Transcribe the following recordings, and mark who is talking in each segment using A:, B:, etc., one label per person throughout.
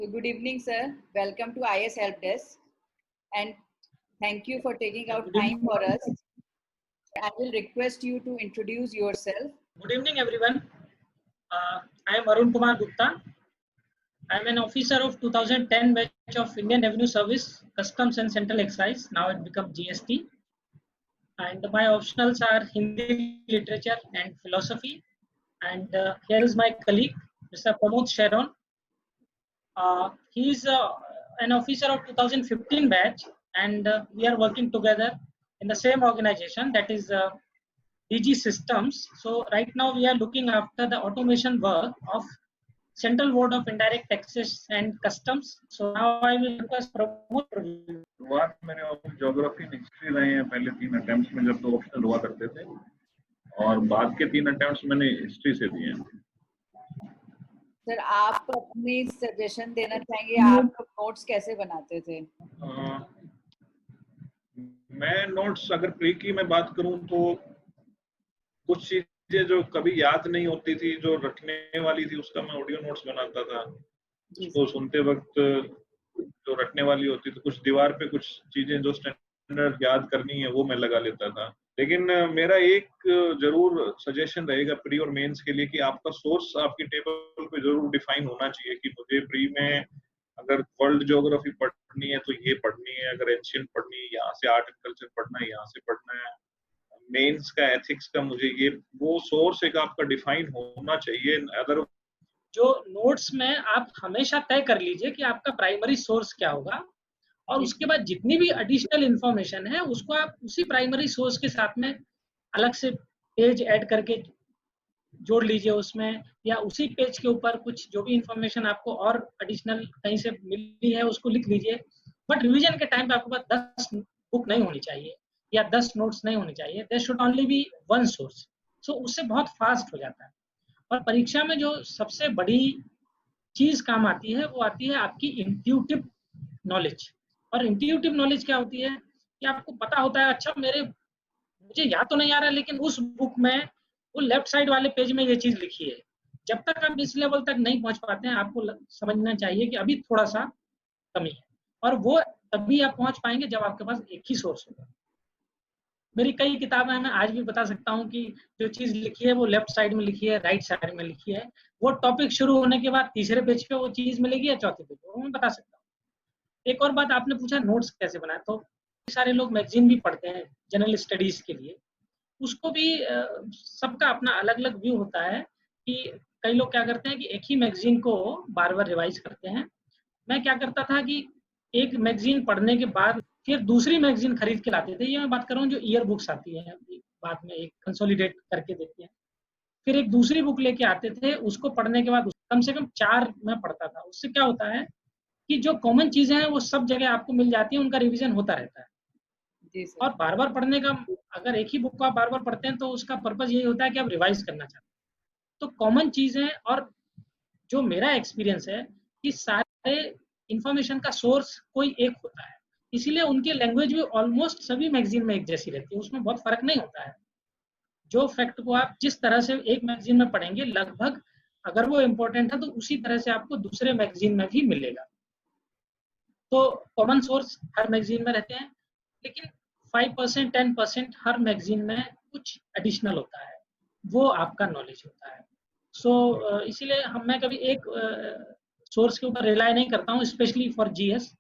A: So good evening, sir. Welcome to IS Help Desk, and thank you for taking out
B: Good
A: time
B: evening.
A: for us. I will request you to introduce yourself.
B: Good evening, everyone. I am Arun Kumar Gupta. I am an officer of 2010 batch of Indian Revenue Service, Customs and Central Excise. Now it become GST. And my optionals are Hindi literature and philosophy. And here is my colleague, Mr. Pramod Sharon. He is an officer of 2015 batch, and we are working together in the same organization, that is DG Systems. So right now we are looking after the automation work of Central Board of Indirect Taxes and Customs. So now I will request Pramod to review.
C: शुरुआत मैंने geography and history रहे हैं पहले 3 attempts में जब 2 optional हुआ करते थे, और बाद के 3 अटेम्प्ट्स मैंने हिस्ट्री से दिए हैं।
A: सर, आप अपनी सजेशन देना चाहेंगे, आप लोग नोट्स कैसे बनाते थे?
C: मैं नोट्स अगर प्री की मैं बात करूं तो कुछ चीजें जो कभी याद नहीं होती थी, जो रटने वाली थी, उसका मैं ऑडियो नोट्स बनाता था। उसको सुनते वक्त जो रटने वाली होती थी, कुछ दीवार पे कुछ चीजें जो स्टैंडर्ड याद करनी है वो मैं लगा लेता था। लेकिन मेरा एक जरूर सजेशन रहेगा प्री और मेंस के लिए कि आपका सोर्स आपकी टेबल पे जरूर डिफाइन होना चाहिए कि मुझे प्री में अगर वर्ल्ड ज्योग्राफी पढ़नी है तो ये पढ़नी है, अगर एंशिएंट पढ़नी है यहाँ से, आर्ट एंड कल्चर पढ़ना है यहाँ से पढ़ना है, मेंस का एथिक्स का मुझे ये वो सोर्स एक आपका डिफाइन होना चाहिए। अदर
B: जो नोट्स में आप हमेशा तय कर लीजिए कि आपका प्राइमरी सोर्स क्या होगा, और उसके बाद जितनी भी एडिशनल इंफॉर्मेशन है उसको आप उसी प्राइमरी सोर्स के साथ में अलग से पेज ऐड करके जोड़ लीजिए उसमें, या उसी पेज के ऊपर कुछ जो भी इंफॉर्मेशन आपको और एडिशनल कहीं से मिली है उसको लिख लीजिए। बट रिवीजन के टाइम पे आपके पास 10 बुक नहीं होनी चाहिए या 10 नोट्स नहीं होने चाहिए। There should only be one source. So उससे बहुत फास्ट हो जाता है। और परीक्षा में जो सबसे बड़ी चीज काम आती है वो आती है आपकी इंट्यूटिव नॉलेज। और इंट्यूटिव नॉलेज क्या होती है कि आपको पता होता है, अच्छा मुझे याद तो नहीं आ रहा लेकिन उस बुक में वो लेफ्ट साइड वाले पेज में ये चीज लिखी है। जब तक आप इस लेवल तक नहीं पहुंच पाते हैं, आपको समझना चाहिए कि अभी थोड़ा सा कमी है, और वो तभी आप पहुंच पाएंगे जब आपके पास एक ही सोर्स होगा। मेरी कई किताबें हैं, मैं आज भी बता सकता हूँ कि जो चीज लिखी है वो लेफ्ट साइड में लिखी है, राइट साइड में लिखी है। वो टॉपिक शुरू होने के बाद तीसरे पेज पे वो चीज मिलेगी या चौथे पेज पे, वो मैं बता सकता हूँ। एक और बात, आपने पूछा नोट्स कैसे बनाए, तो सारे लोग मैगजीन भी पढ़ते हैं जनरल स्टडीज के लिए। उसको भी सबका अपना अलग अलग व्यू होता है कि कई लोग क्या करते हैं कि एक ही मैगजीन को बार बार रिवाइज करते हैं। मैं क्या करता था कि एक मैगजीन पढ़ने के बाद फिर दूसरी मैगजीन खरीद के लाते थे। ये मैं बात कर रहा हूँ जो ईयर बुक्स आती है, बाद में एक कंसोलिडेट करके देते हैं। फिर एक दूसरी बुक लेके आते थे, उसको पढ़ने के बाद कम से कम 4 मैं पढ़ता था। उससे क्या होता है कि जो कॉमन चीजें हैं वो सब जगह आपको मिल जाती है, उनका रिवीजन होता रहता है। और बार बार पढ़ने का, अगर एक ही बुक को आप बार बार पढ़ते हैं तो उसका पर्पज यही होता है कि आप रिवाइज करना चाहते हैं। तो कॉमन चीजें, और जो मेरा एक्सपीरियंस है कि सारे इंफॉर्मेशन का सोर्स कोई एक होता है, इसीलिए उनकी लैंग्वेज भी ऑलमोस्ट सभी मैगजीन में एक जैसी रहती है, उसमें बहुत फर्क नहीं होता है। जो फैक्ट को आप जिस तरह से एक मैगजीन में पढ़ेंगे, लगभग अगर वो इम्पोर्टेंट है तो उसी तरह से आपको दूसरे मैगजीन में भी मिलेगा। तो कॉमन सोर्स हर मैगजीन में रहते हैं, लेकिन 5% 10% हर मैगजीन में कुछ एडिशनल होता है, वो आपका नॉलेज होता है। सो इसीलिए मैं कभी एक सोर्स के ऊपर रिलाय नहीं करता हूँ, स्पेशली फॉर जीएस।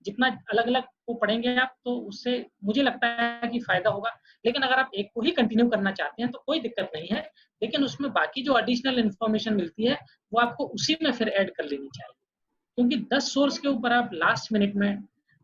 B: जितना अलग अलग को पढ़ेंगे आप तो उससे मुझे लगता है कि फायदा होगा। लेकिन अगर आप एक को ही कंटिन्यू करना चाहते हैं तो कोई दिक्कत नहीं है, लेकिन उसमें बाकी जो एडिशनल इंफॉर्मेशन मिलती है वो आपको उसी में फिर ऐड कर लेनी चाहिए, क्योंकि 10 सोर्स के ऊपर आप लास्ट मिनट में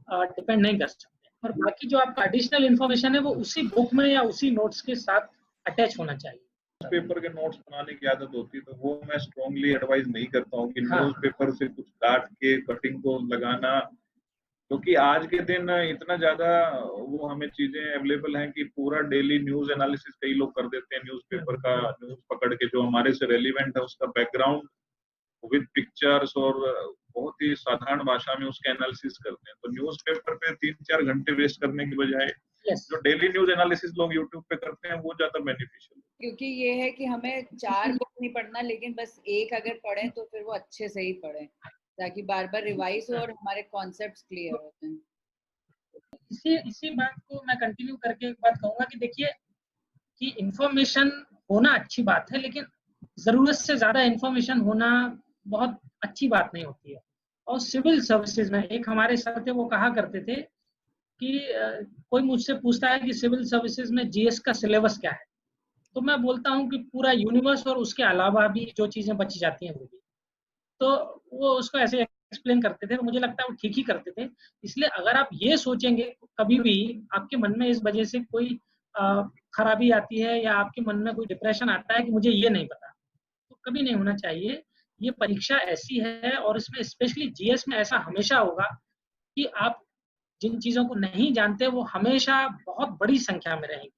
B: डिपेंड नहीं कर सकते। और बाकी जो आपका एडिशनल इंफॉर्मेशन है वो उसी बुक में या उसी नोट्स के साथ अटैच होना चाहिए।
C: पेपर के नोट्स बनाने की आदत होती है तो वो मैं स्ट्रांगली एडवाइज नहीं करता हूँ कि न्यूज़पेपर से कुछ काट के कटिंग को लगाना, क्योंकि आज के दिन इतना ज्यादा वो हमें चीजें अवेलेबल हैं कि पूरा डेली न्यूज एनालिसिस कई लोग कर देते हैं। न्यूज़पेपर का न्यूज पकड़ के जो हमारे से रेलिवेंट है उसका बैकग्राउंड विद पिक्चर्स और बहुत ही साधारण भाषा में उसका एनालिसिस करते हैं। तो न्यूज़पेपर पे 3-4 घंटे वेस्ट करने की बजाय जो डेली न्यूज एनालिसिस लोग यूट्यूब पे करते हैं वो ज्यादा बेनिफिशियल है।
A: क्योंकि ये है कि हमें 4 बुक नहीं पढ़ना, लेकिन बस एक अगर पढ़ें तो फिर वो अच्छे से ही पढ़ें। ताकि बार बार रिवाइज हो और हमारे कॉन्सेप्ट्स क्लियर होते हैं।
B: इसी बात को मैं कंटिन्यू करके एक बात कहूंगा कि देखिए कि इंफॉर्मेशन होना अच्छी बात है, लेकिन जरूरत से ज्यादा इंफॉर्मेशन होना बहुत अच्छी बात नहीं होती है। और सिविल सर्विसेज में एक हमारे सर थे, वो कहा करते थे कि कोई मुझसे पूछता है कि सिविल सर्विसेज में जीएस का सिलेबस क्या है, तो मैं बोलता हूँ कि पूरा यूनिवर्स और उसके अलावा भी जो चीजें बची जाती हैं वो भी। तो वो उसको ऐसे एक्सप्लेन करते थे, तो मुझे लगता है वो ठीक ही करते थे। इसलिए अगर आप ये सोचेंगे कभी भी आपके मन में इस वजह से कोई खराबी आती है या आपके मन में कोई डिप्रेशन आता है कि मुझे ये नहीं पता, तो कभी नहीं होना चाहिए। ये परीक्षा ऐसी है और इसमें स्पेशली जीएस में ऐसा हमेशा होगा कि आप जिन चीजों को नहीं जानते वो हमेशा बहुत बड़ी संख्या में रहेंगी।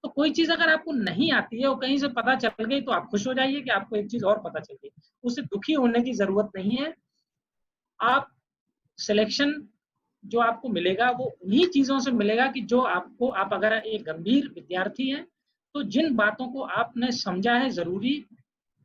B: तो कोई चीज अगर आपको नहीं आती है और कहीं से पता चल गई तो आप खुश हो जाइए कि आपको एक चीज और पता चल गई, उससे दुखी होने की जरूरत नहीं है। आप सिलेक्शन जो आपको मिलेगा वो उन्हीं चीजों से मिलेगा कि जो आपको, आप अगर एक गंभीर विद्यार्थी हैं तो जिन बातों को आपने समझा है जरूरी,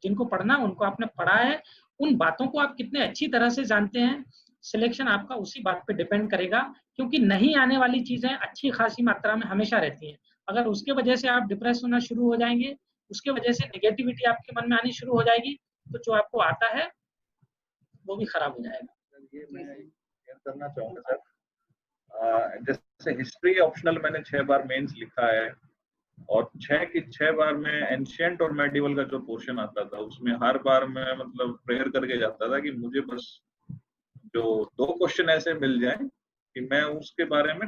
B: जिनको पढ़ना उनको आपने पढ़ा है, उन बातों को आप कितने अच्छी तरह से जानते हैं, सिलेक्शन आपका उसी बात पे डिपेंड करेगा। क्योंकि नहीं आने वाली चीजें अच्छी खासी मात्रा में हमेशा रहती हैं। अगर उसके वजह से आप डिप्रेस होना शुरू हो जाएंगे, उसके वजह से नेगेटिविटी आपके मन में आनी शुरू हो जाएगी, तो जो आपको आता है वो भी खराब हो जाएगा।
C: ये मैं शेयर करना चाहूंगा सर, जैसे हिस्ट्री ऑप्शनल मैंने 6 बार मेंस लिखा है, और 6 की 6 बार में एंशिएंट और मेडिवल का जो पोर्शन आता था उसमें हर बार मैं मतलब प्रेयर करके जाता था कि मुझे बस जो 2 क्वेश्चन ऐसे मिल जाए कि मैं उसके बारे में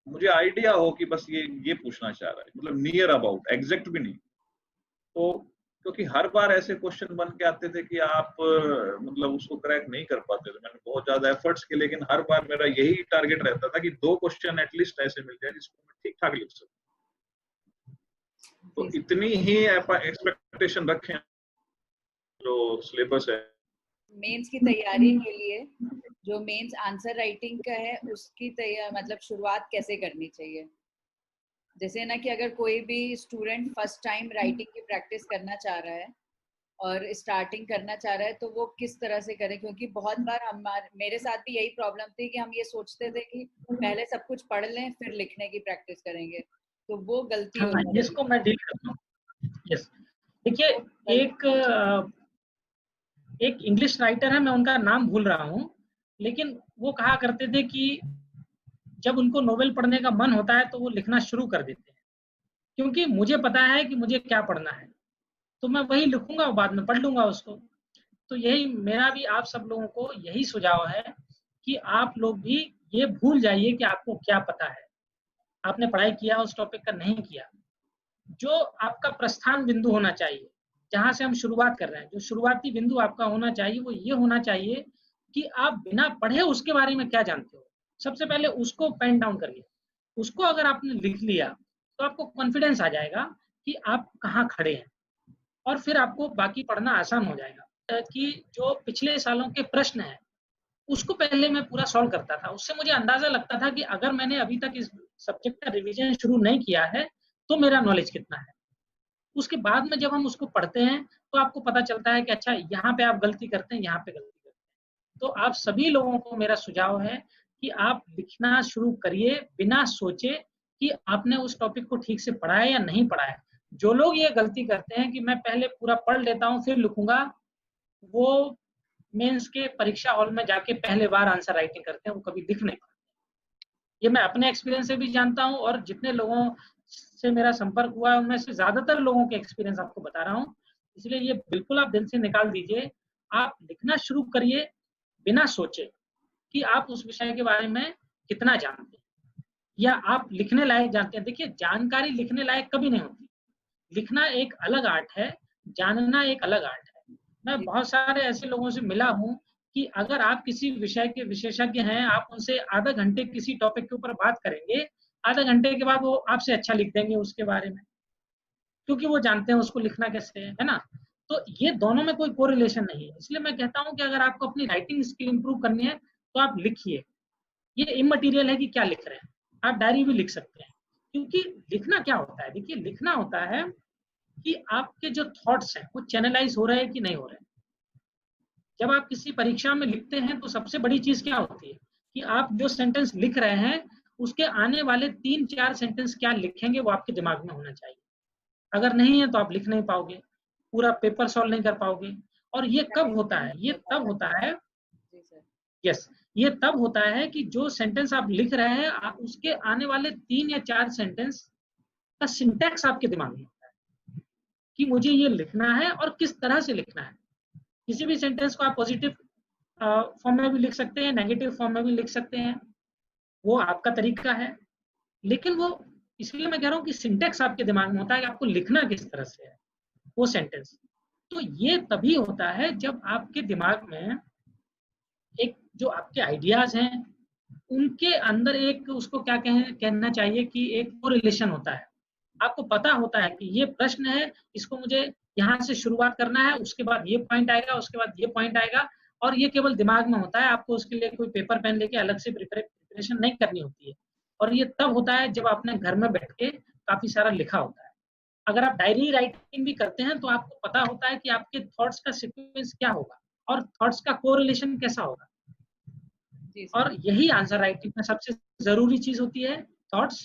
C: मुझे आइडिया हो कि बस ये पूछना चाह रहा है, मतलब नियर अबाउट, एग्जैक्ट भी नहीं। तो क्योंकि हर बार ऐसे क्वेश्चन बन के आते थे कि आप मतलब उसको क्रैक नहीं कर पाते थे। मैंने बहुत ज्यादा एफर्ट्स किए, लेकिन हर बार मेरा यही टारगेट रहता था कि 2 क्वेश्चन एटलीस्ट ऐसे मिल जाए जिसको मैं ठीक ठाक लिख सकूं। तो इतनी ही एक्सपेक्टेशन रखें जो सिलेबस है
A: मेंस की तैयारी के लिए। जो मेंस आंसर राइटिंग का है उसकी मतलब शुरुआत कैसे करनी चाहिए? जैसे ना कि अगर कोई भी स्टूडेंट फर्स्ट टाइम राइटिंग की प्रैक्टिस करना चाह रहा है और स्टार्टिंग करना चाह रहा है तो वो किस तरह से करे? क्योंकि बहुत बार मेरे साथ भी यही प्रॉब्लम थी कि हम ये सोचते थे कि पहले सब कुछ पढ़ लें फिर लिखने की प्रैक्टिस करेंगे, तो वो गलती हो जाती है।
B: इसको मैं डील करता हूँ। यस, देखिए एक इंग्लिश राइटर है, मैं उनका नाम भूल रहा हूँ, लेकिन वो कहा करते थे कि जब उनको नोवेल पढ़ने का मन होता है तो वो लिखना शुरू कर देते हैं, क्योंकि मुझे पता है कि मुझे क्या पढ़ना है, तो मैं वही लिखूंगा और बाद में पढ़ लूंगा उसको। तो यही मेरा भी आप सब लोगों को यही सुझाव है कि आप लोग भी ये भूल जाइए कि आपको क्या पता है, आपने पढ़ाई किया उस टॉपिक का नहीं किया। जो आपका प्रस्थान बिंदु होना चाहिए, जहां से हम शुरुआत कर रहे हैं, जो शुरुआती बिंदु आपका होना चाहिए वो ये होना चाहिए कि आप बिना पढ़े उसके बारे में क्या जानते हो। सबसे पहले उसको पेन डाउन करिए। उसको अगर आपने लिख लिया तो आपको कॉन्फिडेंस आ जाएगा कि आप कहाँ खड़े हैं, और फिर आपको बाकी पढ़ना आसान हो जाएगा। कि जो पिछले सालों के प्रश्न हैं उसको पहले मैं पूरा सॉल्व करता था, उससे मुझे अंदाजा लगता था कि अगर मैंने अभी तक इस सब्जेक्ट का रिवीजन शुरू नहीं किया है तो मेरा नॉलेज कितना है। उसके बाद में जब हम उसको पढ़ते हैं तो आपको पता चलता है कि अच्छा यहाँ पे आप गलती करते हैं, यहाँ पे गलती करते हैं। तो आप सभी लोगों को मेरा सुझाव है कि आप लिखना शुरू करिए बिना सोचे कि आपने उस टॉपिक को ठीक से पढ़ा है या नहीं पढ़ा है। जो लोग ये गलती करते हैं कि मैं पहले पूरा पढ़ लेता हूँ फिर लिखूंगा, वो मेंस के परीक्षा हॉल में जाके पहले बार आंसर राइटिंग करते हैं, वो कभी लिख नहीं पाते। ये मैं अपने एक्सपीरियंस से भी जानता हूँ, और जितने लोगों से मेरा संपर्क हुआ है उनमें से ज्यादातर लोगों के एक्सपीरियंस आपको बता रहा हूँ। इसलिए ये बिल्कुल आप दिल से निकाल दीजिए, आप लिखना शुरू करिए बिना सोचे कि आप उस विषय के बारे में कितना जानते हैं या आप लिखने लायक जानते हैं। देखिए, जानकारी लिखने लायक कभी नहीं होती, लिखना एक अलग आर्ट है, जानना एक अलग आर्ट है। मैं बहुत सारे ऐसे लोगों से मिला हूँ कि अगर आप किसी विषय के विशेषज्ञ हैं, आप उनसे आधा घंटे किसी टॉपिक के ऊपर बात करेंगे, आधा घंटे के बाद वो आपसे अच्छा लिख देंगे उसके बारे में, क्योंकि वो जानते हैं उसको लिखना कैसे है ना। तो ये दोनों में कोई कोरिलेशन नहीं है। इसलिए मैं कहता हूँ कि अगर आपको अपनी राइटिंग स्किल इंप्रूव करनी है तो आप लिखिए। ये इमटेरियल है कि क्या लिख रहे हैं, आप डायरी भी लिख सकते हैं। क्योंकि लिखना क्या होता है, देखिए लिखना होता है कि आपके जो थॉट्स हैं वो चैनलाइज हो रहे हैं कि नहीं हो रहे हैं। जब आप किसी परीक्षा में लिखते हैं तो सबसे बड़ी चीज क्या होती है कि आप जो सेंटेंस लिख रहे हैं उसके आने वाले 3-4 सेंटेंस क्या लिखेंगे वो आपके दिमाग में होना चाहिए। अगर नहीं है तो आप लिख नहीं पाओगे, पूरा पेपर सॉल्व नहीं कर पाओगे। और ये कब होता है? ये तब होता है, यस, ये तब होता है कि जो सेंटेंस आप लिख रहे हैं उसके आने वाले 3 या 4 सेंटेंस का सिंटैक्स आपके दिमाग में होता है कि मुझे ये लिखना है और किस तरह से लिखना है। किसी भी सेंटेंस को आप पॉजिटिव फॉर्म में भी लिख सकते हैं, नेगेटिव फॉर्म में भी लिख सकते हैं, वो आपका तरीका है। लेकिन वो, इसलिए मैं कह रहा हूँ कि सिंटैक्स आपके दिमाग में होता है कि आपको लिखना किस तरह से है वो सेंटेंस। तो ये तभी होता है जब आपके दिमाग में एक जो आपके आइडियाज हैं उनके अंदर एक, उसको क्या कहना चाहिए कि एक कोरिलेशन होता है। आपको पता होता है कि ये प्रश्न है, इसको मुझे यहाँ से शुरुआत करना है, उसके बाद ये पॉइंट आएगा, उसके बाद ये पॉइंट आएगा, और ये केवल दिमाग में होता है। आपको उसके लिए कोई पेपर पेन लेके अलग से प्रिपरेशन नहीं करनी होती है। और ये तब होता है जब आपने घर में बैठ के काफी सारा लिखा होता है। अगर आप डायरी राइटिंग भी करते हैं तो आपको पता होता है कि आपके थॉट्स का सीक्वेंस क्या होगा और थॉट्स का कोरिलेशन कैसा होगा। और यही आंसर राइटिंग में सबसे जरूरी चीज होती है, थॉट्स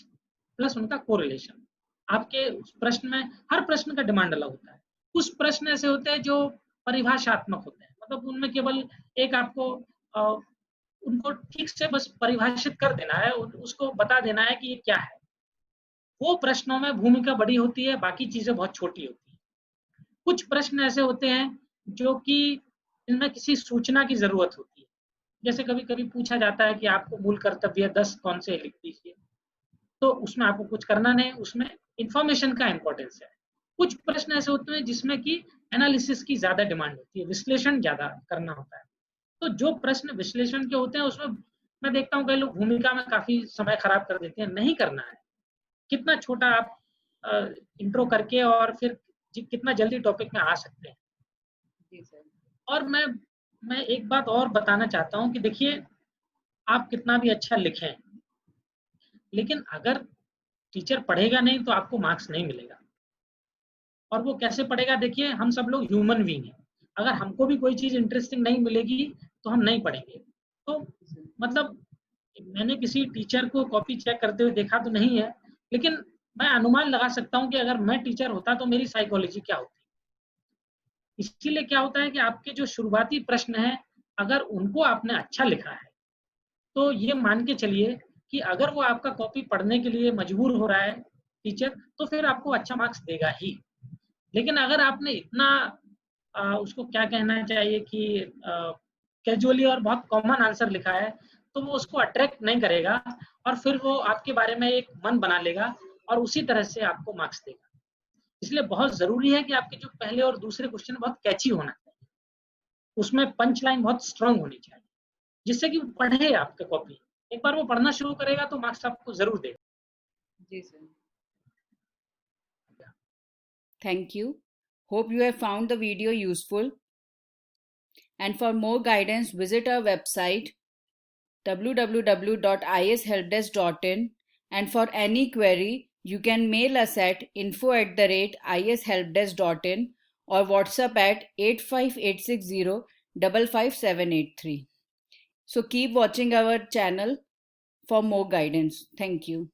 B: प्लस उनका कोरिलेशन। आपके प्रश्न में, हर प्रश्न का डिमांड अलग होता है। कुछ प्रश्न ऐसे होते हैं जो परिभाषात्मक होते हैं, मतलब उनमें केवल एक आपको उनको ठीक से बस परिभाषित कर देना है, उसको बता देना है कि ये क्या है। वो प्रश्नों में भूमिका बड़ी होती है, बाकी चीजें बहुत छोटी होती है। कुछ प्रश्न ऐसे होते हैं जो कि इनमें किसी सूचना की जरूरत होती है। जैसे कभी कभी पूछा जाता है कि आपको मूल कर्तव्य 10 कौन से लिख दीजिए, तो उसमें आपको कुछ करना नहीं, उसमें इंफॉर्मेशन का इंपॉर्टेंस है। कुछ प्रश्न ऐसे होते हैं जिसमें कि एनालिसिस की ज्यादा डिमांड होती है, विश्लेषण ज्यादा करना होता है। तो जो प्रश्न विश्लेषण के होते हैं उसमें मैं देखता हूँ कई लोग भूमिका में काफी समय खराब कर देते हैं। नहीं करना है, कितना छोटा आप इंट्रो करके और फिर कितना जल्दी टॉपिक में आ सकते हैं।
A: जी सर।
B: और मैं एक बात और बताना चाहता हूँ कि देखिए, आप कितना भी अच्छा लिखें, लेकिन अगर टीचर पढ़ेगा नहीं तो आपको मार्क्स नहीं मिलेगा। और वो कैसे पढ़ेगा? देखिए, हम सब लोग ह्यूमन बीइंग हैं। अगर हमको भी कोई चीज इंटरेस्टिंग नहीं मिलेगी तो हम नहीं पढ़ेंगे। तो मतलब मैंने किसी टीचर को कॉपी चेक करते हुए देखा तो नहीं है, लेकिन मैं अनुमान लगा सकता हूँ कि अगर मैं टीचर होता तो मेरी साइकोलॉजी क्या होती। इसीलिए क्या होता है कि आपके जो शुरुआती प्रश्न हैं, अगर उनको आपने अच्छा लिखा है तो ये मान के चलिए कि अगर वो आपका कॉपी पढ़ने के लिए मजबूर हो रहा है टीचर, तो फिर आपको अच्छा मार्क्स देगा ही। लेकिन अगर आपने इतना उसको क्या कहना चाहिए कि कैजुअली और बहुत कॉमन आंसर लिखा है, तो वो उसको अट्रैक्ट नहीं करेगा और फिर वो आपके बारे में एक मन बना लेगा और उसी तरह से आपको मार्क्स देगा। इसलिए बहुत जरूरी है कि आपके जो पहले और दूसरे क्वेश्चन बहुत कैची होना चाहिए, उसमें पंच लाइन बहुत स्ट्रांग होनी चाहिए, जिससे कि वो पढ़े आपके कॉपी। एक बार वो पढ़ना शुरू करेगा तो मार्क्स आपको जरूर देगा।
A: जी sir. Thank you. Hope you have found the video useful. And for more guidance, visit our website www.ishelpdesk.in. And for any query, you can mail us at info@ishelpdesk.in or WhatsApp at 85860 55783. So keep watching our channel for more guidance. Thank you.